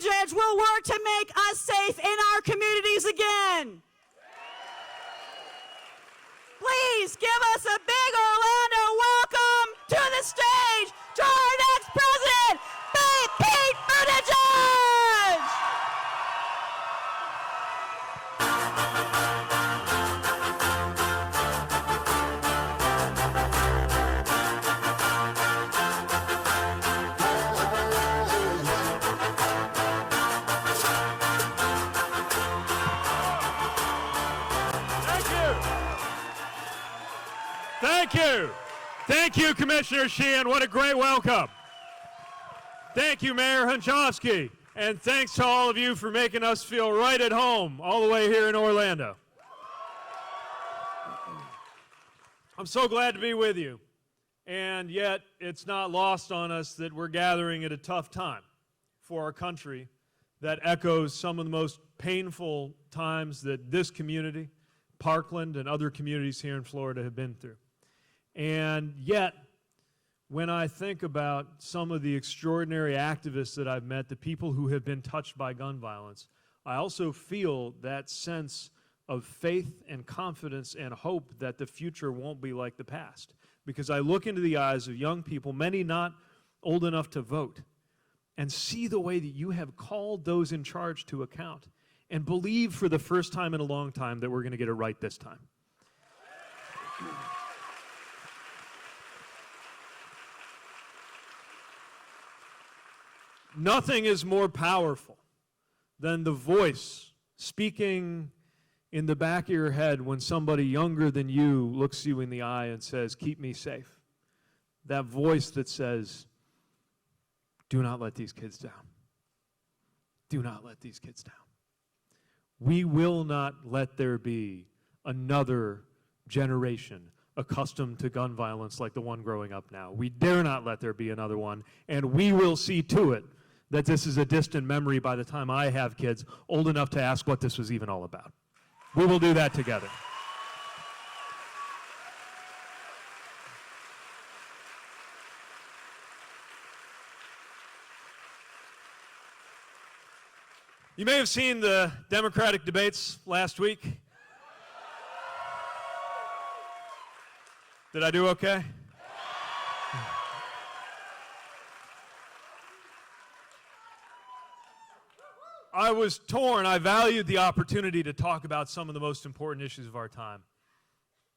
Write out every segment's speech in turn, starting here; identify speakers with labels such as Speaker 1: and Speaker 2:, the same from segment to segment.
Speaker 1: Buttigieg will work to make us safe in our communities again. Please give us a big Orlando welcome to the stage to our next president, Pete Buttigieg!
Speaker 2: Thank you. Thank you, Commissioner Sheehan. What a great welcome. Thank you, Mayor Hunchofsky. And thanks to all of you for making us feel right at home all the way here in Orlando. I'm so glad to be with you. And yet, it's not lost on us that we're gathering at a tough time for our country that echoes some of the most painful times that this community, Parkland, and other communities here in Florida have been through. And yet, when I think about some of the extraordinary activists that I've met, the people who have been touched by gun violence, I also feel that sense of faith and confidence and hope that the future won't be like the past. Because I look into the eyes of young people, many not old enough to vote, and see the way that you have called those in charge to account, and believe for the first time in a long time that we're going to get it right this time. Nothing is more powerful than the voice speaking in the back of your head when somebody younger than you looks you in the eye and says, "Keep me safe." That voice that says, "Do not let these kids down. Do not let these kids down." We will not let there be another generation accustomed to gun violence like the one growing up now. We dare not let there be another one, and we will see to it that this is a distant memory by the time I have kids old enough to ask what this was even all about. We will do that together. You may have seen the Democratic debates last week. Did I do okay? I was torn. I valued the opportunity to talk about some of the most important issues of our time.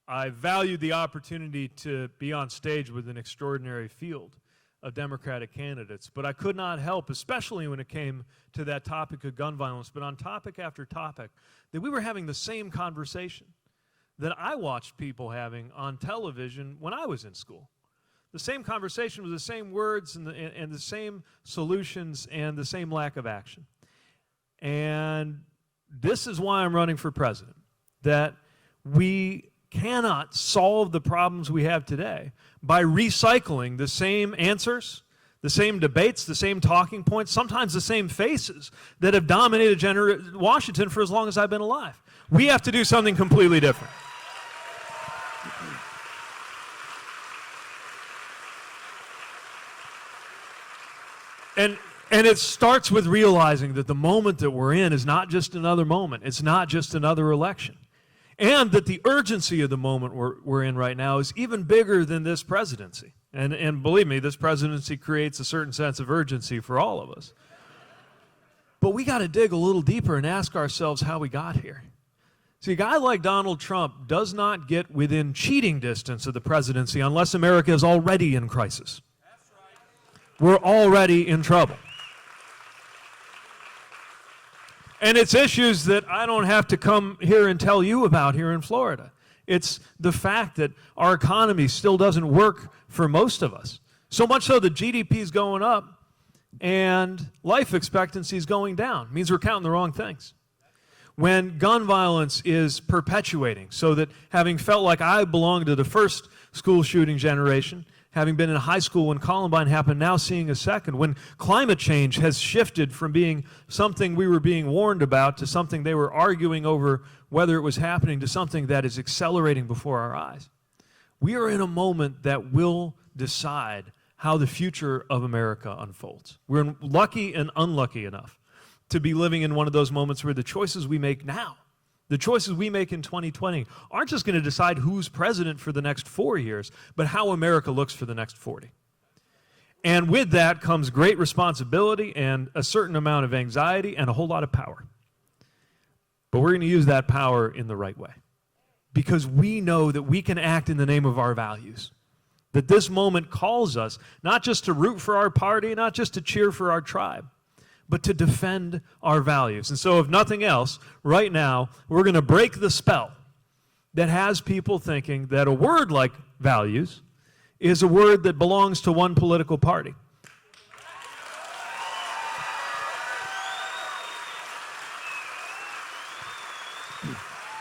Speaker 2: I valued the opportunity to be on stage with an extraordinary field of Democratic candidates, but I could not help, especially when it came to that topic of gun violence, but on topic after topic, that we were having the same conversation that I watched people having on television when I was in school. The same conversation with the same words and the same solutions and the same lack of action. And this is why I'm running for president, that we cannot solve the problems we have today by recycling the same answers, the same debates, the same talking points, sometimes the same faces that have dominated Washington for as long as I've been alive. We have to do something completely different. And it starts with realizing that the moment that we're in is not just another moment. It's not just another election. And that the urgency of the moment we're in right now is even bigger than this presidency. And believe me, this presidency creates a certain sense of urgency for all of us. But we got to dig a little deeper and ask ourselves how we got here. See, a guy like Donald Trump does not get within cheating distance of the presidency unless America is already in crisis. That's right. We're already in trouble. And it's issues that I don't have to come here and tell you about here in Florida. It's the fact that our economy still doesn't work for most of us. So much so that GDP is going up and life expectancy is going down. It means we're counting the wrong things. When gun violence is perpetuating, so that having felt like I belonged to the first school shooting generation, having been in high school when Columbine happened, now seeing a second. When climate change has shifted from being something we were being warned about to something they were arguing over whether it was happening to something that is accelerating before our eyes. We are in a moment that will decide how the future of America unfolds. We're lucky and unlucky enough to be living in one of those moments where the choices we make now, the choices we make in 2020, aren't just going to decide who's president for the next 4 years, but how America looks for the next 40. And with that comes great responsibility and a certain amount of anxiety and a whole lot of power. But we're going to use that power in the right way, because we know that we can act in the name of our values. That this moment calls us not just to root for our party, not just to cheer for our tribe, but to defend our values. And so if nothing else, right now, we're going to break the spell that has people thinking that a word like values is a word that belongs to one political party.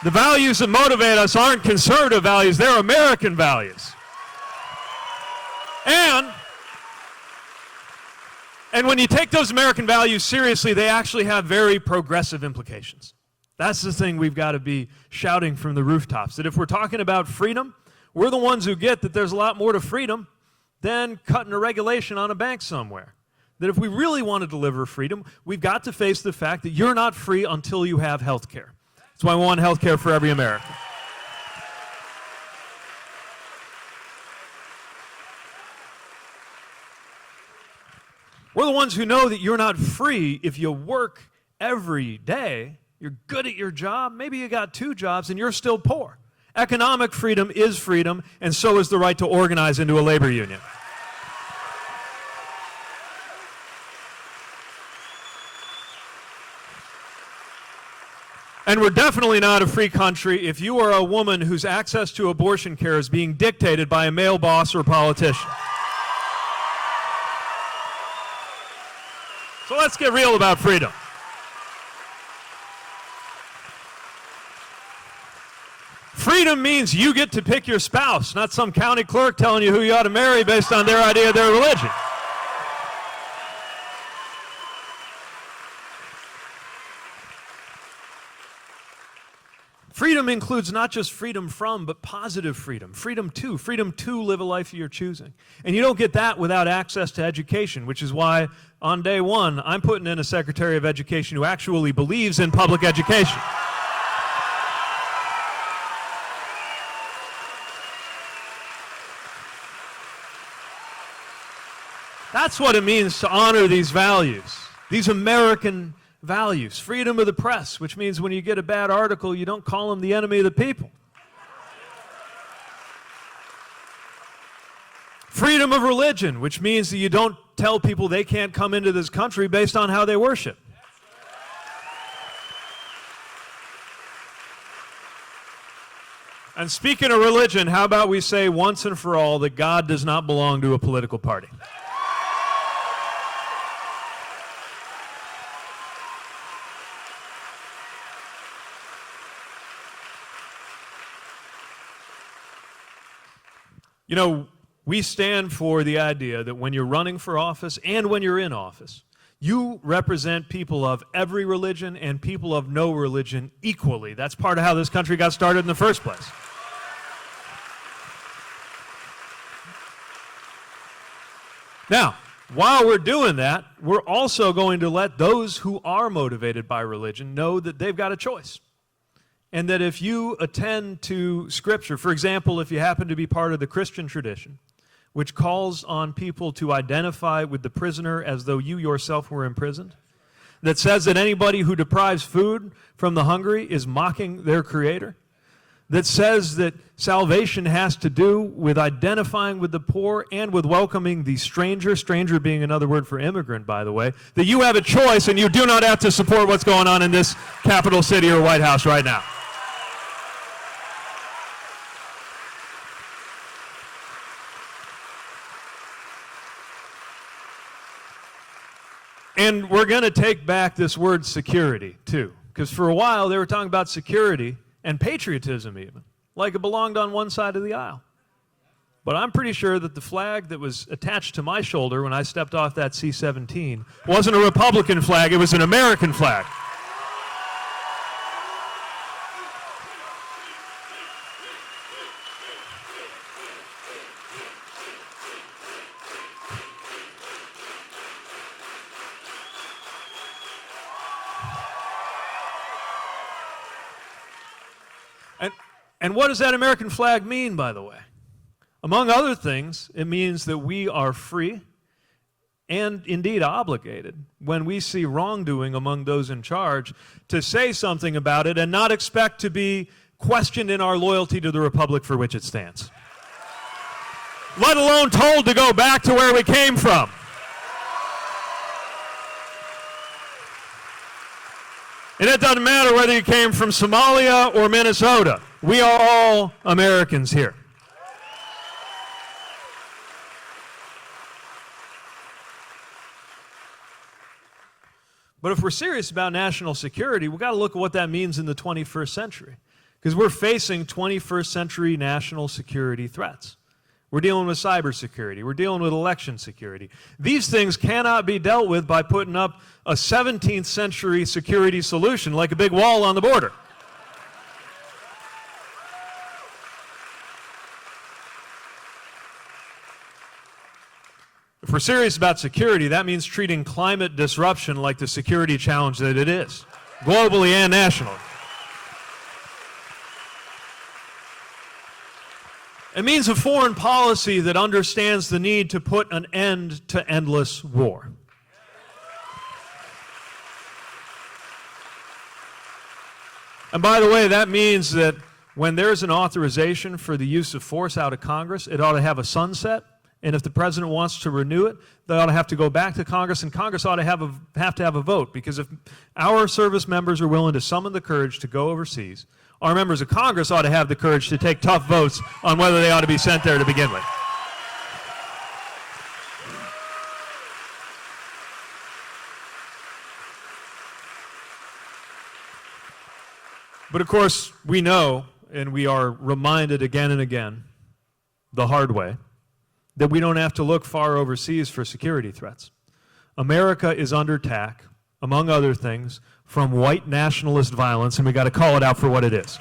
Speaker 2: The values that motivate us aren't conservative values, they're American values. And when you take those American values seriously, they actually have very progressive implications. That's the thing we've got to be shouting from the rooftops, that if we're talking about freedom, we're the ones who get that there's a lot more to freedom than cutting a regulation on a bank somewhere. That if we really want to deliver freedom, we've got to face the fact that you're not free until you have health care. That's why we want health care for every American. We're the ones who know that you're not free if you work every day, you're good at your job, maybe you got 2 jobs, and you're still poor. Economic freedom is freedom, and so is the right to organize into a labor union. And we're definitely not a free country if you are a woman whose access to abortion care is being dictated by a male boss or politician. So let's get real about freedom. Freedom means you get to pick your spouse, not some county clerk telling you who you ought to marry based on their idea of their religion. Freedom includes not just freedom from, but positive freedom. Freedom to live a life of your choosing. And you don't get that without access to education, which is why on day one, I'm putting in a Secretary of Education who actually believes in public education. That's what it means to honor these values, these American values. Freedom of the press, which means when you get a bad article, you don't call them the enemy of the people. Freedom of religion, which means that you don't tell people they can't come into this country based on how they worship. And speaking of religion, how about we say once and for all that God does not belong to a political party? You know, we stand for the idea that when you're running for office and when you're in office, you represent people of every religion and people of no religion equally. That's part of how this country got started in the first place. Now, while we're doing that, we're also going to let those who are motivated by religion know that they've got a choice. And that if you attend to Scripture, for example, if you happen to be part of the Christian tradition, which calls on people to identify with the prisoner as though you yourself were imprisoned, that says that anybody who deprives food from the hungry is mocking their Creator, that says that salvation has to do with identifying with the poor and with welcoming the stranger, stranger being another word for immigrant, by the way, that you have a choice and you do not have to support what's going on in this capital city or White House right now. And we're going to take back this word security, too. Because for a while, they were talking about security and patriotism even, like it belonged on one side of the aisle. But I'm pretty sure that the flag that was attached to my shoulder when I stepped off that C-17 wasn't a Republican flag, it was an American flag. And what does that American flag mean, by the way? Among other things, it means that we are free and indeed obligated when we see wrongdoing among those in charge to say something about it and not expect to be questioned in our loyalty to the republic for which it stands, let alone told to go back to where we came from. And it doesn't matter whether you came from Somalia or Minnesota. We are all Americans here. But if we're serious about national security, we've got to look at what that means in the 21st century. Because we're facing 21st century national security threats. We're dealing with cybersecurity. We're dealing with election security. These things cannot be dealt with by putting up a 17th century security solution like a big wall on the border. If we're serious about security, that means treating climate disruption like the security challenge that it is, globally and nationally. It means a foreign policy that understands the need to put an end to endless war. And by the way, that means that when there's an authorization for the use of force out of Congress, it ought to have a sunset. And if the president wants to renew it, they ought to have to go back to Congress, and Congress ought to have a vote. Because if our service members are willing to summon the courage to go overseas, our members of Congress ought to have the courage to take tough votes on whether they ought to be sent there to begin with. But of course, we know, and we are reminded again and again, the hard way, that we don't have to look far overseas for security threats. America is under attack, among other things, from white nationalist violence, and we got to call it out for what it is.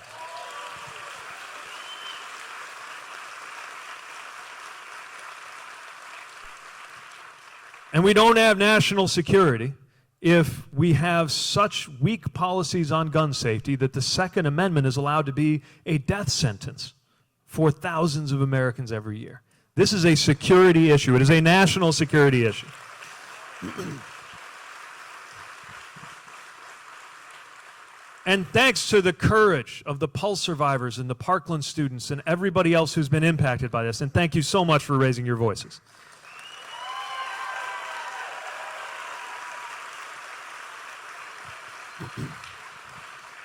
Speaker 2: And we don't have national security if we have such weak policies on gun safety that the Second Amendment is allowed to be a death sentence for thousands of Americans every year. This is a security issue. It is a national security issue. And thanks to the courage of the Pulse survivors and the Parkland students and everybody else who's been impacted by this, and thank you so much for raising your voices.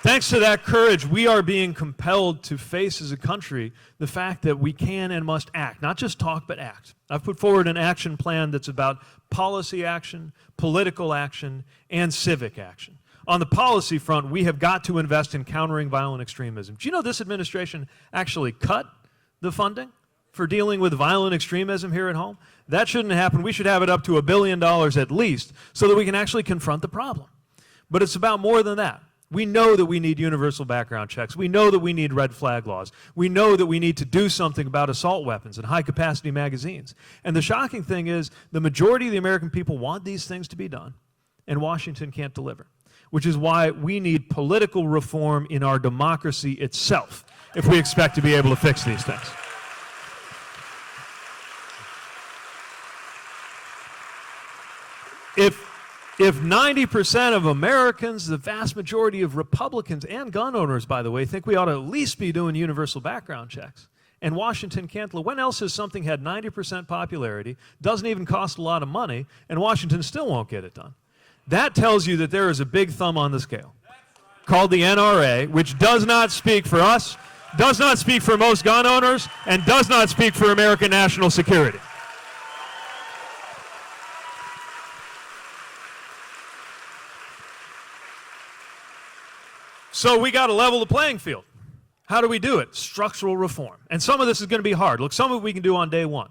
Speaker 2: Thanks to that courage, we are being compelled to face as a country the fact that we can and must act, not just talk, but act. I've put forward an action plan that's about policy action, political action, and civic action. On the policy front, we have got to invest in countering violent extremism. Do you know this administration actually cut the funding for dealing with violent extremism here at home? That shouldn't happen. We should have it up to $1 billion at least so that we can actually confront the problem. But it's about more than that. We know that we need universal background checks. We know that we need red flag laws. We know that we need to do something about assault weapons and high-capacity magazines. And the shocking thing is the majority of the American people want these things to be done, and Washington can't deliver, which is why we need political reform in our democracy itself if we expect to be able to fix these things. If 90% of Americans, the vast majority of Republicans and gun owners, by the way, think we ought to at least be doing universal background checks, and Washington can't, when else has something had 90% popularity, doesn't even cost a lot of money, and Washington still won't get it done? That tells you that there is a big thumb on the scale called the NRA, which does not speak for us, does not speak for most gun owners, and does not speak for American national security. So we got to level the playing field. How do we do it? Structural reform. And some of this is going to be hard. Look, some of it we can do on day one.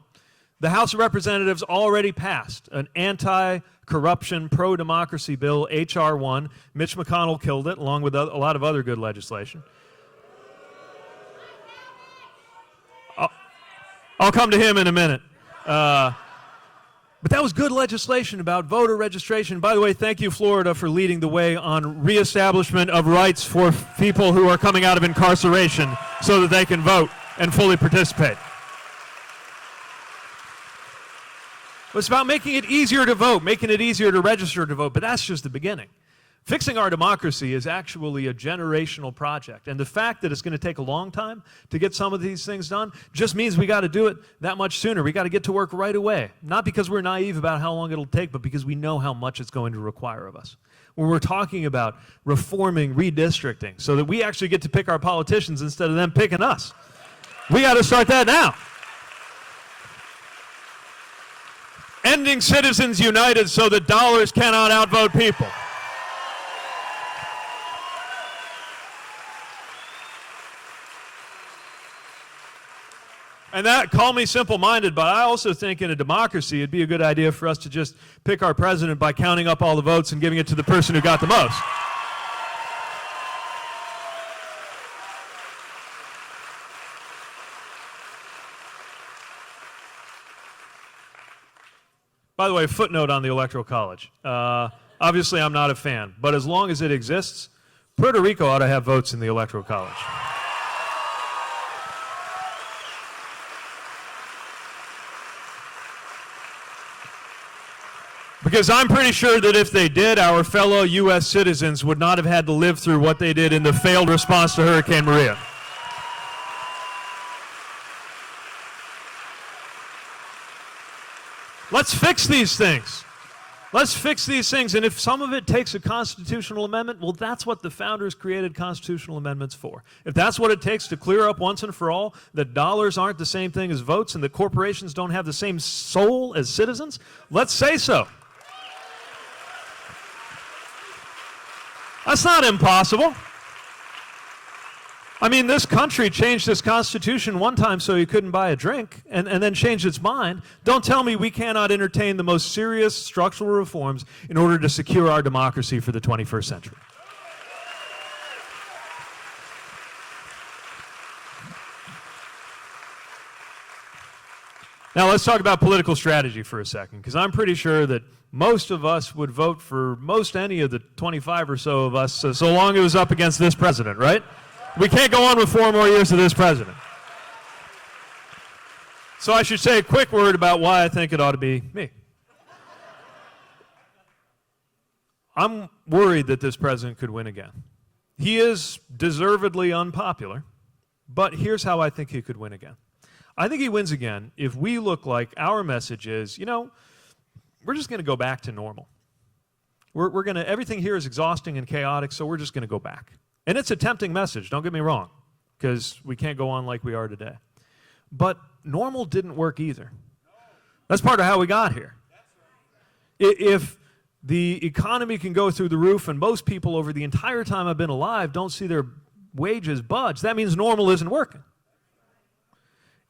Speaker 2: The House of Representatives already passed an anti-corruption, pro-democracy bill, H.R. 1. Mitch McConnell killed it, along with a lot of other good legislation. I'll come to him in a minute. But that was good legislation about voter registration. By the way, thank you, Florida, for leading the way on reestablishment of rights for people who are coming out of incarceration so that they can vote and fully participate. It's about making it easier to vote, making it easier to register to vote, but that's just the beginning. Fixing our democracy is actually a generational project, and the fact that it's going to take a long time to get some of these things done just means we got to do it that much sooner. We got to get to work right away, not because we're naive about how long it'll take, but because we know how much it's going to require of us. When we're talking about reforming redistricting so that we actually get to pick our politicians instead of them picking us, we got to start that now. Ending Citizens United so that dollars cannot outvote people. And that, call me simple-minded, but I also think in a democracy it'd be a good idea for us to just pick our president by counting up all the votes and giving it to the person who got the most. By the way, footnote on the Electoral College. Obviously, I'm not a fan, but as long as it exists, Puerto Rico ought to have votes in the Electoral College. Because I'm pretty sure that if they did, our fellow U.S. citizens would not have had to live through what they did in the failed response to Hurricane Maria. Let's fix these things. Let's fix these things, and if some of it takes a constitutional amendment, well, that's what the founders created constitutional amendments for. If that's what it takes to clear up once and for all that dollars aren't the same thing as votes and that corporations don't have the same soul as citizens, let's say so. That's not impossible. I mean, this country changed its constitution one time so you couldn't buy a drink and then changed its mind. Don't tell me we cannot entertain the most serious structural reforms in order to secure our democracy for the 21st century. Now let's talk about political strategy for a second, because I'm pretty sure that most of us would vote for most any of the 25 or so of us so long it was up against this president, right? We can't go on with 4 more years of this president. So I should say a quick word about why I think it ought to be me. I'm worried that this president could win again. He is deservedly unpopular, but here's how I think he could win again. I think he wins again if we look like our message is, you know, we're just going to go back to normal. We're going to, everything here is exhausting and chaotic, so we're just going to go back. And it's a tempting message, don't get me wrong, because we can't go on like we are today. But normal didn't work either. That's part of how we got here. If the economy can go through the roof and most people over the entire time I've been alive don't see their wages budge, that means normal isn't working.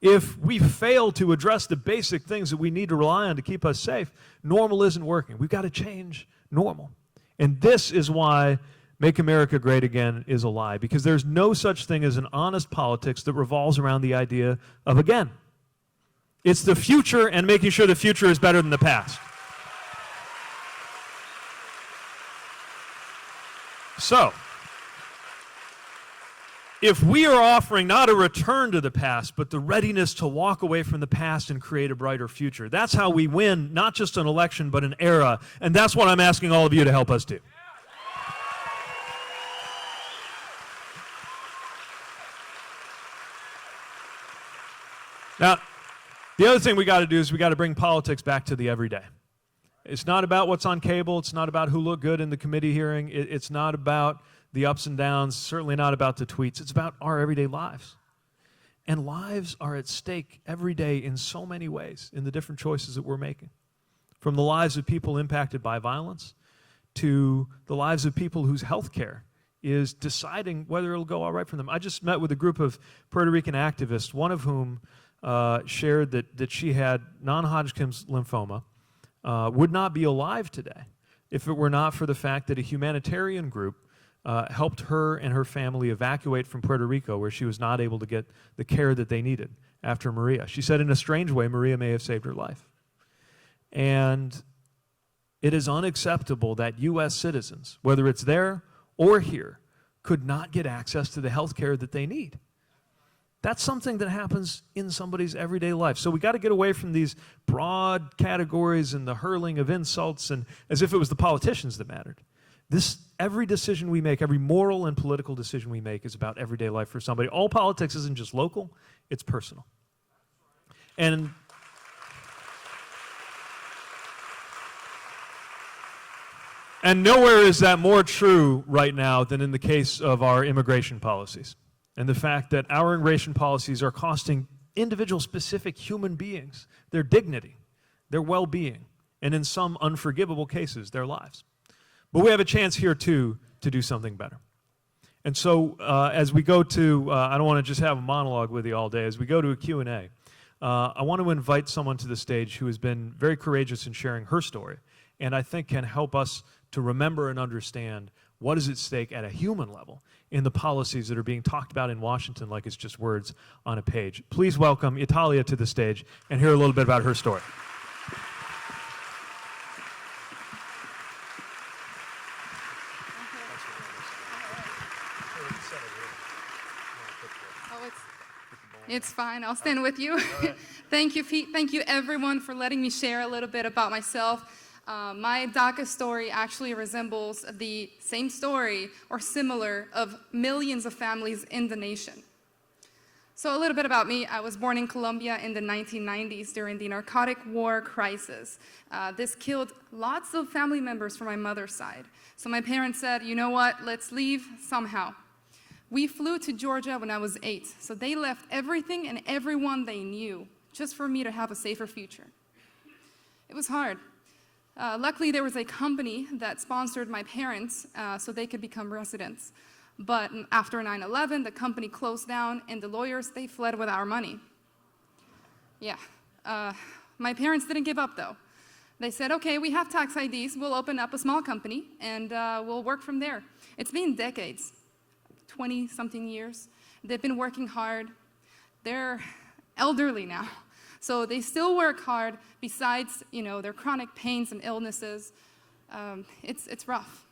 Speaker 2: If we fail to address the basic things that we need to rely on to keep us safe, normal isn't working. We've got to change normal. And this is why Make America Great Again is a lie, because there's no such thing as an honest politics that revolves around the idea of again. It's the future and making sure the future is better than the past. So, if we are offering not a return to the past, but the readiness to walk away from the past and create a brighter future, that's how we win not just an election, but an era. And that's what I'm asking all of you to help us do. Now, the other thing we got to do is we got to bring politics back to the everyday. It's not about what's on cable. It's not about who looked good in the committee hearing. It's not about the ups and downs, certainly not about the tweets. It's about our everyday lives. And lives are at stake every day in so many ways in the different choices that we're making. From the lives of people impacted by violence to the lives of people whose health care is deciding whether it'll go all right for them. I just met with a group of Puerto Rican activists, one of whom shared that she had non-Hodgkin's lymphoma, would not be alive today if it were not for the fact that a humanitarian group helped her and her family evacuate from Puerto Rico, where she was not able to get the care that they needed after Maria. She said in a strange way, Maria may have saved her life. And it is unacceptable that U.S. citizens, whether it's there or here, could not get access to the health care that they need. That's something that happens in somebody's everyday life. So we got to get away from these broad categories and the hurling of insults and as if it was the politicians that mattered. Every decision we make, every moral and political decision we make is about everyday life for somebody. All politics isn't just local, it's personal. And nowhere is that more true right now than in the case of our immigration policies. And the fact that our immigration policies are costing individual specific human beings their dignity, their well-being, and in some unforgivable cases, their lives. But we have a chance here, too, to do something better. And so as we go to, I don't want to just have a monologue with you all day, as we go to a Q&A, I want to invite someone to the stage who has been very courageous in sharing her story, and I think can help us to remember and understand what is at stake at a human level in the policies that are being talked about in Washington like it's just words on a page. Please welcome Italia to the stage and hear a little bit about her story.
Speaker 3: It's fine. I'll stand with you. Thank you, Pete. Thank you, everyone, for letting me share a little bit about myself. My DACA story actually resembles the same story or similar of millions of families in the nation. So a little bit about me. I was born in Colombia in the 1990s during the narcotic war crisis. This killed lots of family members from my mother's side. So my parents said, you know what, let's leave somehow. We flew to Georgia when I was 8, so they left everything and everyone they knew just for me to have a safer future. It was hard. Luckily, there was a company that sponsored my parents so they could become residents. But after 9/11, the company closed down, and the lawyers, they fled with our money. Yeah. My parents didn't give up, though. They said, okay, we have tax IDs. We'll open up a small company, and we'll work from there. It's been decades. 20-something years. They've been working hard. They're elderly now, so they still work hard besides, their chronic pains and illnesses. It's rough.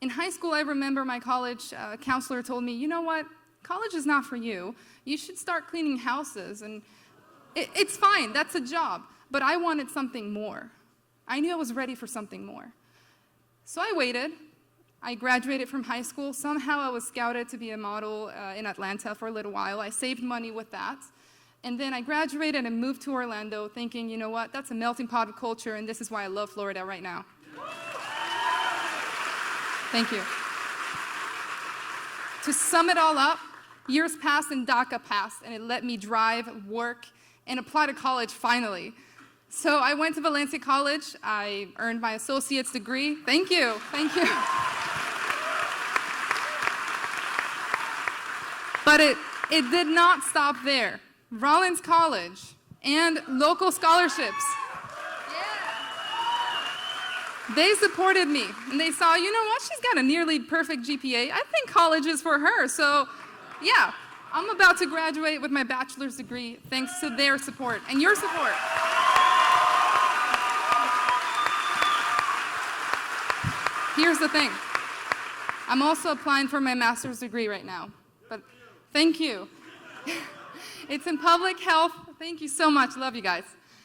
Speaker 3: In high school, I remember my college counselor told me, you know what, college is not for you. You should start cleaning houses, and it's fine, that's a job, but I wanted something more. I knew I was ready for something more. So I waited. I graduated from high school. Somehow I was scouted to be a model in Atlanta for a little while. I saved money with that. And then I graduated and moved to Orlando thinking, you know what, that's a melting pot of culture, and this is why I love Florida right now. Thank you. To sum it all up, years passed and DACA passed, and it let me drive, work, and apply to college finally. So I went to Valencia College. I earned my associate's degree. Thank you. Thank you. But it did not stop there. Rollins College and local scholarships. They supported me, and they saw, you know what, she's got a nearly perfect GPA. I think college is for her. So, yeah, I'm about to graduate with my bachelor's degree thanks to their support and your support. Here's the thing. I'm also applying for my master's degree right now. But thank you. It's in public health. Thank you so much. Love you guys.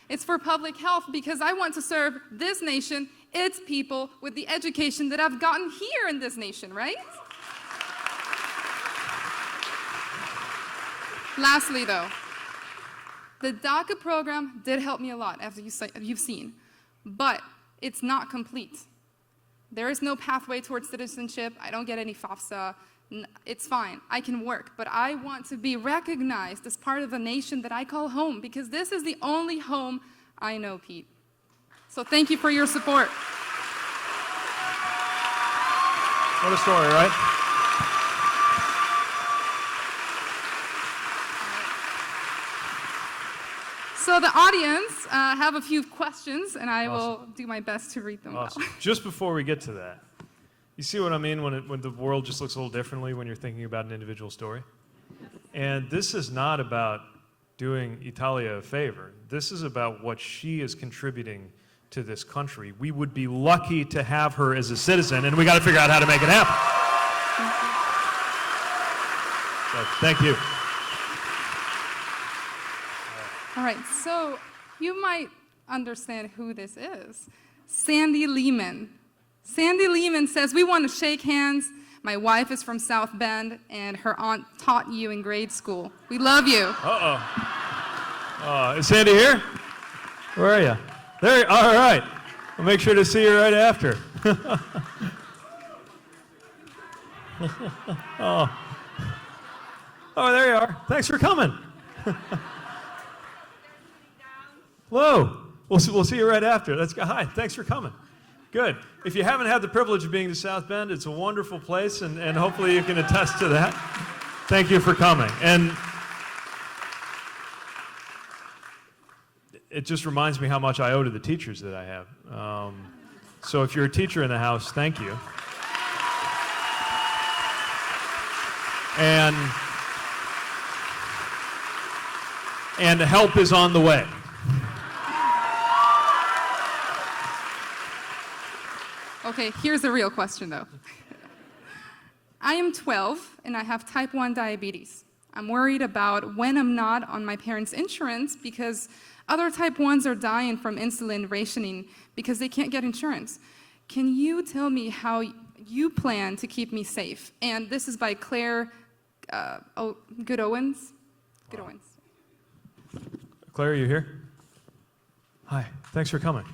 Speaker 3: It's for public health because I want to serve this nation, its people, with the education that I've gotten here in this nation, right? Lastly, though, the DACA program did help me a lot, as you've seen, but it's not complete. There is no pathway towards citizenship. I don't get any FAFSA. It's fine. I can work, but I want to be recognized as part of a nation that I call home because this is the only home I know, Pete. So thank you for your support.
Speaker 2: What a story, right?
Speaker 3: So the audience have a few questions, and I will do my best to read them well.
Speaker 2: Just before we get to that, you see what I mean when the world just looks a little differently when you're thinking about an individual story? And this is not about doing Italia a favor. This is about what she is contributing to this country. We would be lucky to have her as a citizen, and we got to figure out how to make it happen. So, thank you.
Speaker 3: All right, so you might understand who this is. Sandy Lehman. Sandy Lehman says, we want to shake hands. My wife is from South Bend, and her aunt taught you in grade school. We love you.
Speaker 2: Is Sandy here? Where are you? There. All right. I'll make sure to see you right after. Oh, there you are. Thanks for coming. Hello. We'll see you right after. Hi. Thanks for coming. Good. If you haven't had the privilege of being to South Bend, it's a wonderful place, and hopefully you can attest to that. Thank you for coming. And it just reminds me how much I owe to the teachers that I have. So if you're a teacher in the house, thank you. And help is on the way.
Speaker 3: Okay, here's the real question, though. I am 12, and I have type 1 diabetes. I'm worried about when I'm not on my parents' insurance because other type 1s are dying from insulin rationing because they can't get insurance. Can you tell me how you plan to keep me safe? And this is by Claire Goodowens. Goodowens.
Speaker 2: Claire, are you here? Hi, thanks for coming.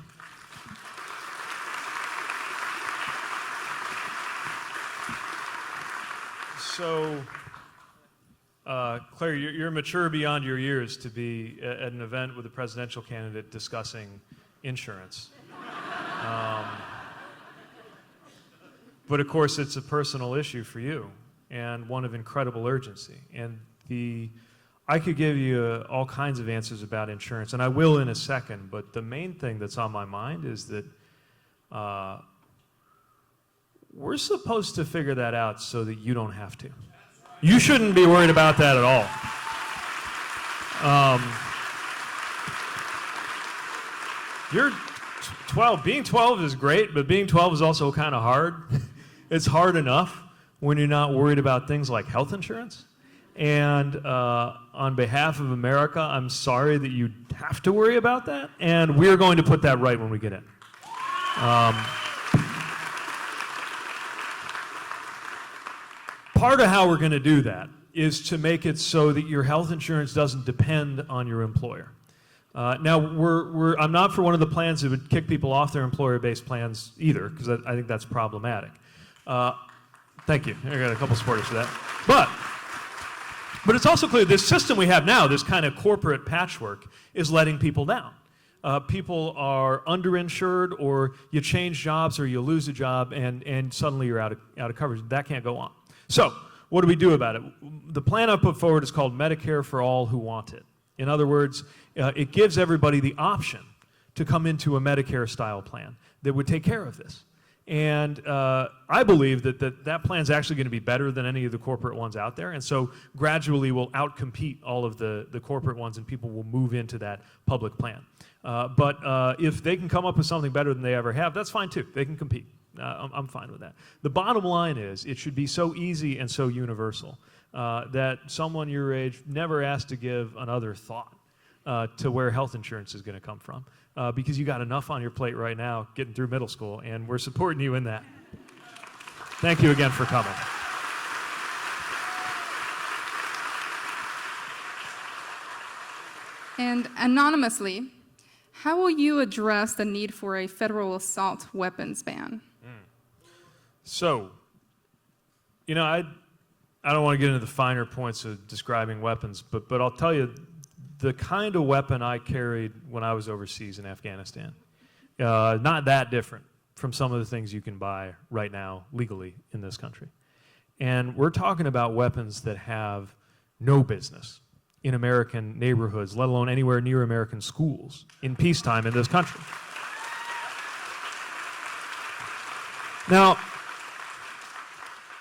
Speaker 2: So, Claire, you're mature beyond your years to be at an event with a presidential candidate discussing insurance. But of course, it's a personal issue for you and one of incredible urgency. And I could give you all kinds of answers about insurance, and I will in a second, but the main thing that's on my mind is that we're supposed to figure that out so that you don't have to. You shouldn't be worried about that at all. You're 12. Being 12 is great, but being 12 is also kind of hard. It's hard enough when you're not worried about things like health insurance. And on behalf of America, I'm sorry that you have to worry about that, and we're going to put that right when we get in. Part of how we're going to do that is to make it so that your health insurance doesn't depend on your employer. Now, I'm not for one of the plans that would kick people off their employer-based plans either, because I think that's problematic. Thank you. I got a couple supporters for that. But it's also clear this system we have now, this kind of corporate patchwork, is letting people down. People are underinsured, or you change jobs, or you lose a job, and suddenly you're out of coverage. That can't go on. So, what do we do about it? The plan I put forward is called Medicare for All Who Want It. In other words, it gives everybody the option to come into a Medicare-style plan that would take care of this. And I believe that plan is actually going to be better than any of the corporate ones out there, and so gradually will outcompete all of the corporate ones, and people will move into that public plan. But if they can come up with something better than they ever have, that's fine too. They can compete. I'm fine with that. The bottom line is it should be so easy and so universal that someone your age never has to give another thought to where health insurance is going to come from, because you got enough on your plate right now getting through middle school, and we're supporting you in that. Thank you again for coming.
Speaker 3: And anonymously, how will you address the need for a federal assault weapons ban?
Speaker 2: So, you know, I don't want to get into the finer points of describing weapons, but I'll tell you, the kind of weapon I carried when I was overseas in Afghanistan, not that different from some of the things you can buy right now legally in this country. And we're talking about weapons that have no business in American neighborhoods, let alone anywhere near American schools in peacetime in this country. Now,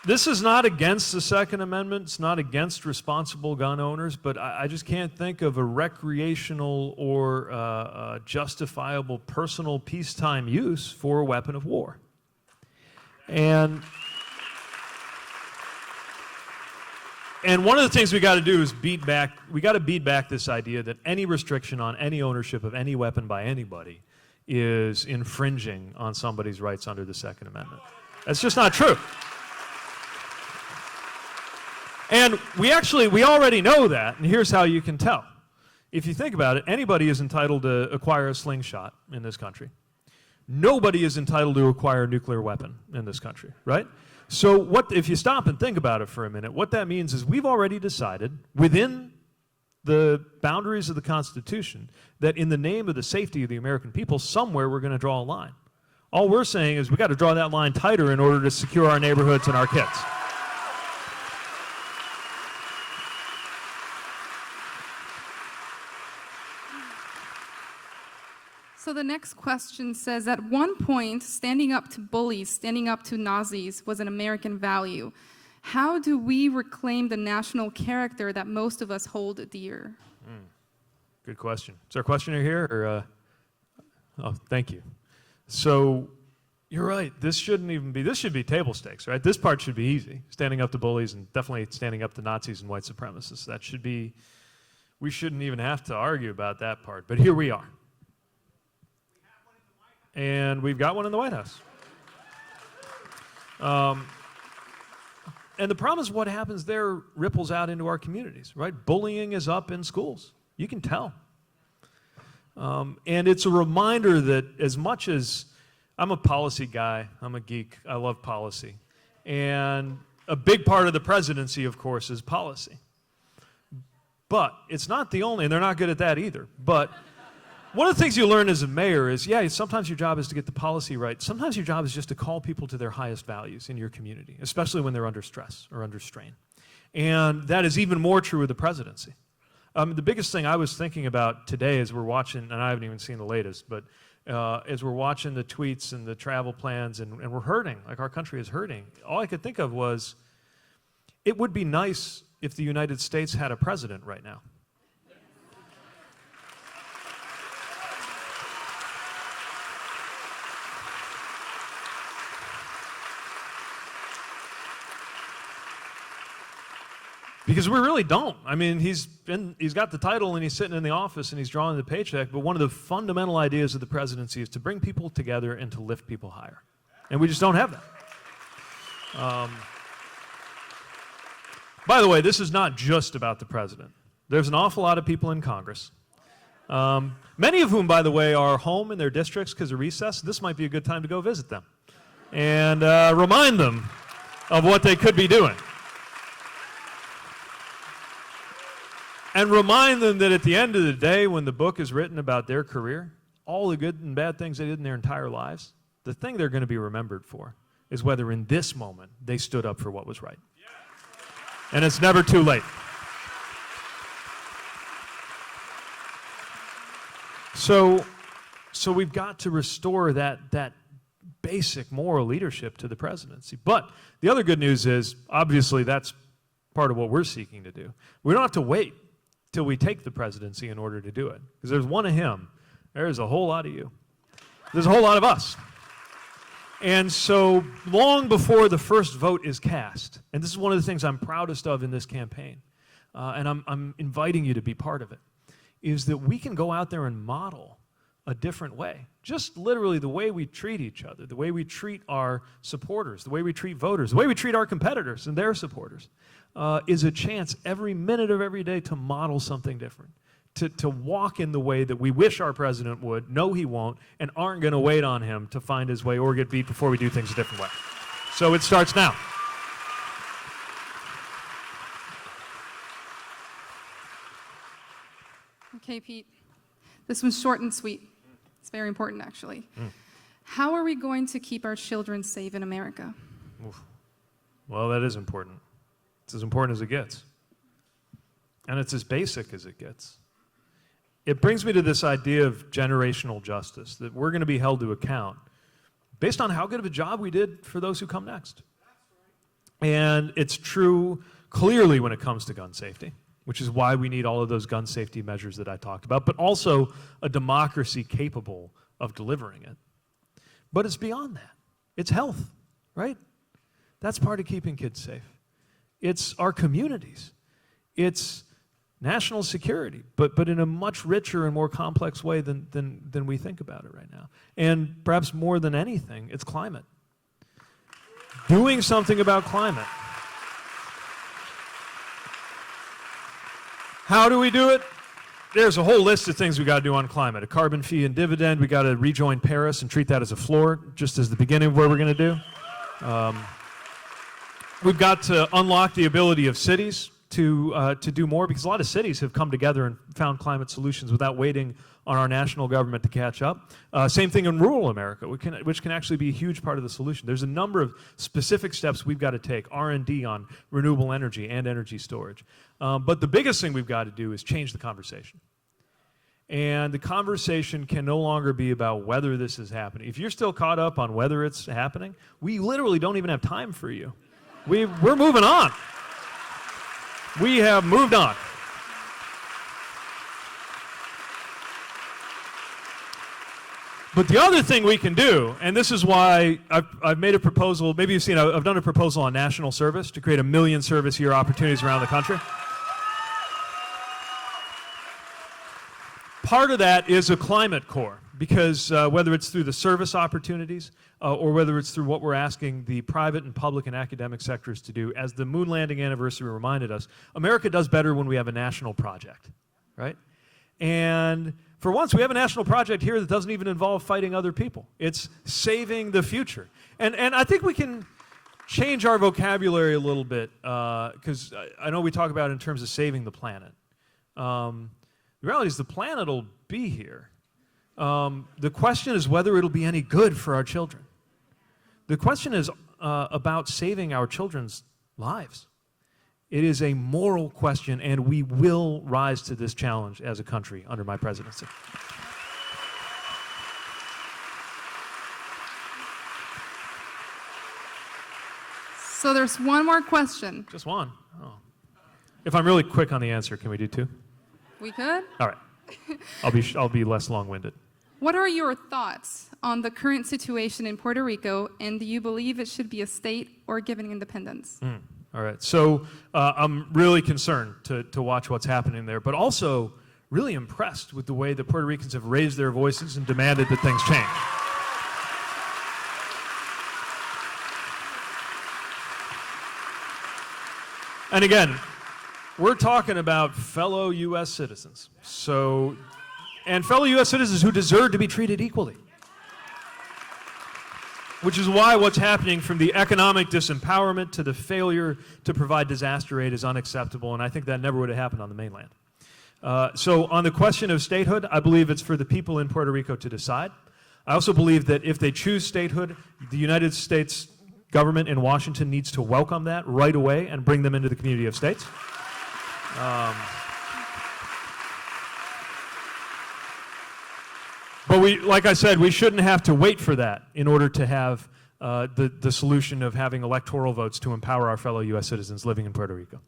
Speaker 2: This is not against the Second Amendment. It's not against responsible gun owners, but I just can't think of a recreational or justifiable personal peacetime use for a weapon of war. And one of the things we got to do is beat back this idea that any restriction on any ownership of any weapon by anybody is infringing on somebody's rights under the Second Amendment. That's just not true. And we already know that, and here's how you can tell. If you think about it, anybody is entitled to acquire a slingshot in this country. Nobody is entitled to acquire a nuclear weapon in this country, right? So if you stop and think about it for a minute, what that means is we've already decided within the boundaries of the Constitution that in the name of the safety of the American people, somewhere we're going to draw a line. All we're saying is we've got to draw that line tighter in order to secure our neighborhoods and our kids.
Speaker 3: So the next question says, at one point, standing up to bullies, standing up to Nazis was an American value. How do we reclaim the national character that most of us hold dear?
Speaker 2: Good question. Is our questioner here? Or, oh, thank you. So you're right. This should be table stakes, right? This part should be easy. Standing up to bullies and definitely standing up to Nazis and white supremacists. That should be, we shouldn't even have to argue about that part. But here we are. And we've got one in the White House. And the problem is what happens there ripples out into our communities, right? Bullying is up in schools. You can tell. And it's a reminder that as much as I'm a policy guy, I'm a geek, I love policy. And a big part of the presidency, of course, is policy. But it's not the only, and they're not good at that either. But one of the things you learn as a mayor is, yeah, sometimes your job is to get the policy right. Sometimes your job is just to call people to their highest values in your community, especially when they're under stress or under strain. And that is even more true of the presidency. The biggest thing I was thinking about today as we're watching, and I haven't even seen the latest, but as we're watching the tweets and the travel plans and we're hurting, like our country is hurting, all I could think of was, it would be nice if the United States had a president right now. Because we really don't. I mean, he's got the title and he's sitting in the office and he's drawing the paycheck, but one of the fundamental ideas of the presidency is to bring people together and to lift people higher. And we just don't have that. By the way, this is not just about the president. There's an awful lot of people in Congress, many of whom, by the way, are home in their districts because of recess. This might be a good time to go visit them and remind them of what they could be doing. And remind them that at the end of the day, when the book is written about their career, all the good and bad things they did in their entire lives, the thing they're going to be remembered for is whether in this moment they stood up for what was right. And it's never too late. So we've got to restore that basic moral leadership to the presidency. But the other good news is, obviously, that's part of what we're seeking to do. We don't have to wait till we take the presidency in order to do it. Because there's one of him, there's a whole lot of you. There's a whole lot of us. And so long before the first vote is cast, and this is one of the things I'm proudest of in this campaign, and I'm inviting you to be part of it, is that we can go out there and model a different way. Just literally the way we treat each other, the way we treat our supporters, the way we treat voters, the way we treat our competitors and their supporters, is a chance every minute of every day to model something different, to walk in the way that we wish our president would, know he won't, and aren't going to wait on him to find his way or get beat before we do things a different way. So it starts now.
Speaker 3: Okay, Pete. This one's short and sweet. It's very important, actually. How are we going to keep our children safe in America?
Speaker 2: Oof. Well, that is important. It's as important as it gets. And it's as basic as it gets. It brings me to this idea of generational justice, that we're going to be held to account based on how good of a job we did for those who come next. And it's true clearly when it comes to gun safety, which is why we need all of those gun safety measures that I talked about, but also a democracy capable of delivering it. But it's beyond that. It's health, right? That's part of keeping kids safe. It's our communities. It's national security, but in a much richer and more complex way than we think about it right now. And perhaps more than anything, it's climate. Doing something about climate. How do we do it? There's a whole list of things we got to do on climate. A carbon fee and dividend. We got to rejoin Paris and treat that as a floor, just as the beginning of what we're going to do. We've got to unlock the ability of cities to do more, because a lot of cities have come together and found climate solutions without waiting on our national government to catch up. Same thing in rural America, which can actually be a huge part of the solution. There's a number of specific steps we've got to take, R&D on renewable energy and energy storage. But the biggest thing we've got to do is change the conversation. And the conversation can no longer be about whether this is happening. If you're still caught up on whether it's happening, we literally don't even have time for you. We're moving on. We have moved on. But the other thing we can do, and this is why I've made a proposal, maybe you've seen, I've done a proposal on national service to create 1 million service year opportunities around the country. Part of that is a climate core, because whether it's through the service opportunities or whether it's through what we're asking the private and public and academic sectors to do, as the moon landing anniversary reminded us, America does better when we have a national project, right? And for once, we have a national project here that doesn't even involve fighting other people. It's saving the future. And I think we can change our vocabulary a little bit, because I know we talk about it in terms of saving the planet. The reality is the planet will be here. The question is whether it'll be any good for our children. The question is about saving our children's lives. It is a moral question, and we will rise to this challenge as a country under my presidency.
Speaker 3: So there's one more question.
Speaker 2: Just one? Oh. If I'm really quick on the answer, can we do two?
Speaker 3: We could?
Speaker 2: All right. I'll be less long-winded.
Speaker 3: What are your thoughts on the current situation in Puerto Rico, and do you believe it should be a state or given independence?
Speaker 2: All right. So I'm really concerned to watch what's happening there, but also really impressed with the way that Puerto Ricans have raised their voices and demanded that things change. And again, we're talking about fellow U.S. citizens. And fellow U.S. citizens who deserve to be treated equally. Which is why what's happening, from the economic disempowerment to the failure to provide disaster aid, is unacceptable, and I think that never would have happened on the mainland. So on the question of statehood, I believe it's for the people in Puerto Rico to decide. I also believe that if they choose statehood, the United States government in Washington needs to welcome that right away and bring them into the community of states. But like I said, we shouldn't have to wait for that in order to have the solution of having electoral votes to empower our fellow U.S. citizens living in Puerto Rico.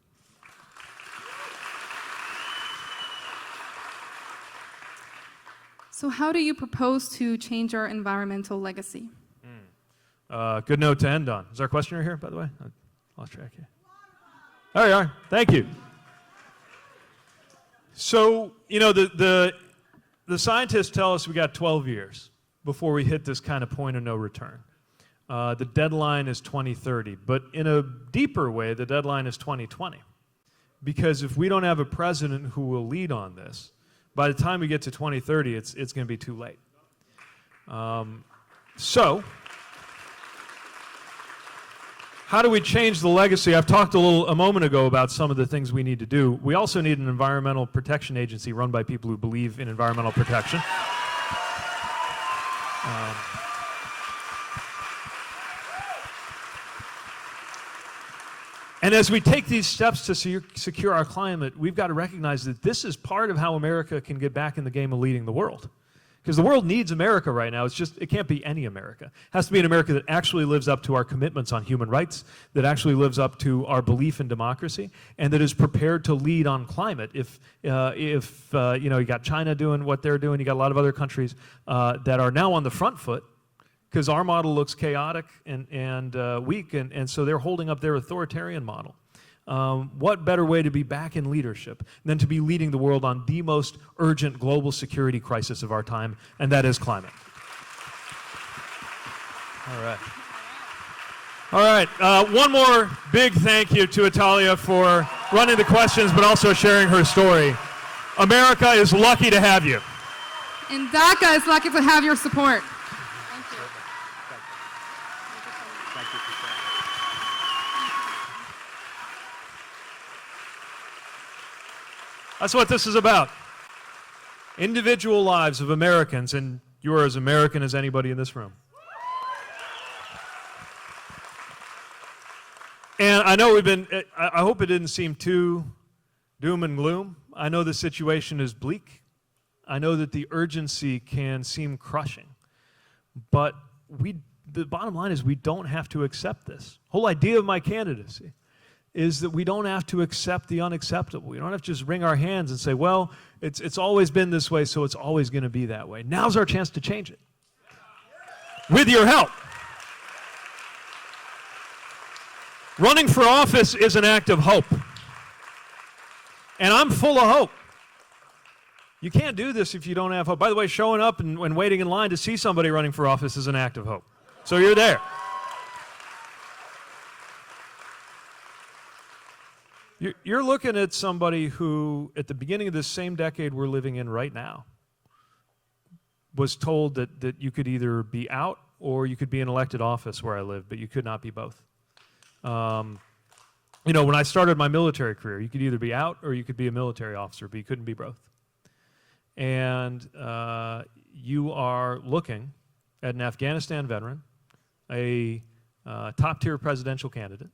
Speaker 3: So how do you propose to change our environmental legacy?
Speaker 2: Good note to end on. Is our questioner here, by the way? I lost track here. There you are. Thank you. So, you know, the scientists tell us we got 12 years before we hit this kind of point of no return. The deadline is 2030, but in a deeper way, the deadline is 2020. Because if we don't have a president who will lead on this, by the time we get to 2030, it's going to be too late. So, how do we change the legacy? I've talked a moment ago about some of the things we need to do. We also need an environmental protection agency run by people who believe in environmental protection. And as we take these steps to secure our climate, we've got to recognize that this is part of how America can get back in the game of leading the world. Because the world needs America right now. It can't be any America. It has to be an America that actually lives up to our commitments on human rights, that actually lives up to our belief in democracy, and that is prepared to lead on climate. If you got China doing what they're doing, you got a lot of other countries that are now on the front foot, because our model looks chaotic and weak, and so they're holding up their authoritarian model. What better way to be back in leadership than to be leading the world on the most urgent global security crisis of our time, and that is climate. All right. One more big thank you to Italia for running the questions, but also sharing her story. America is lucky to have you.
Speaker 3: And DACA is lucky to have your support.
Speaker 2: That's what this is about. Individual lives of Americans, and you are as American as anybody in this room. And I know I hope it didn't seem too doom and gloom. I know the situation is bleak. I know that the urgency can seem crushing. But the bottom line is we don't have to accept this. The whole idea of my candidacy is that we don't have to accept the unacceptable. We don't have to just wring our hands and say, well, it's always been this way, so it's always going to be that way. Now's our chance to change it. With your help. Running for office is an act of hope. And I'm full of hope. You can't do this if you don't have hope. By the way, showing up and waiting in line to see somebody running for office is an act of hope. So you're there. You're looking at somebody who, at the beginning of this same decade we're living in right now, was told that you could either be out or you could be in elected office where I live, but you could not be both. When I started my military career, you could either be out or you could be a military officer, but you couldn't be both. And you are looking at an Afghanistan veteran, a top-tier presidential candidate,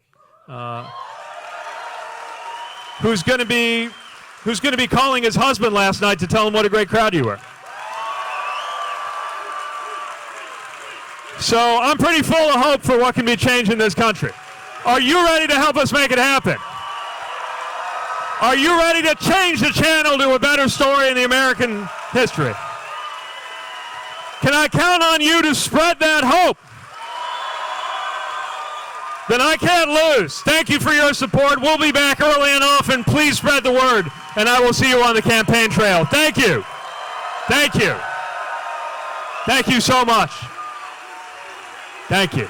Speaker 2: who's going to be calling his husband last night to tell him what a great crowd you were. So I'm pretty full of hope for what can be changed in this country. Are you ready to help us make it happen? Are you ready to change the channel to a better story in the American history? Can I count on you to spread that hope? Then I can't lose. Thank you for your support. We'll be back early and often. Please spread the word, and I will see you on the campaign trail. Thank you. Thank you. Thank you so much. Thank you.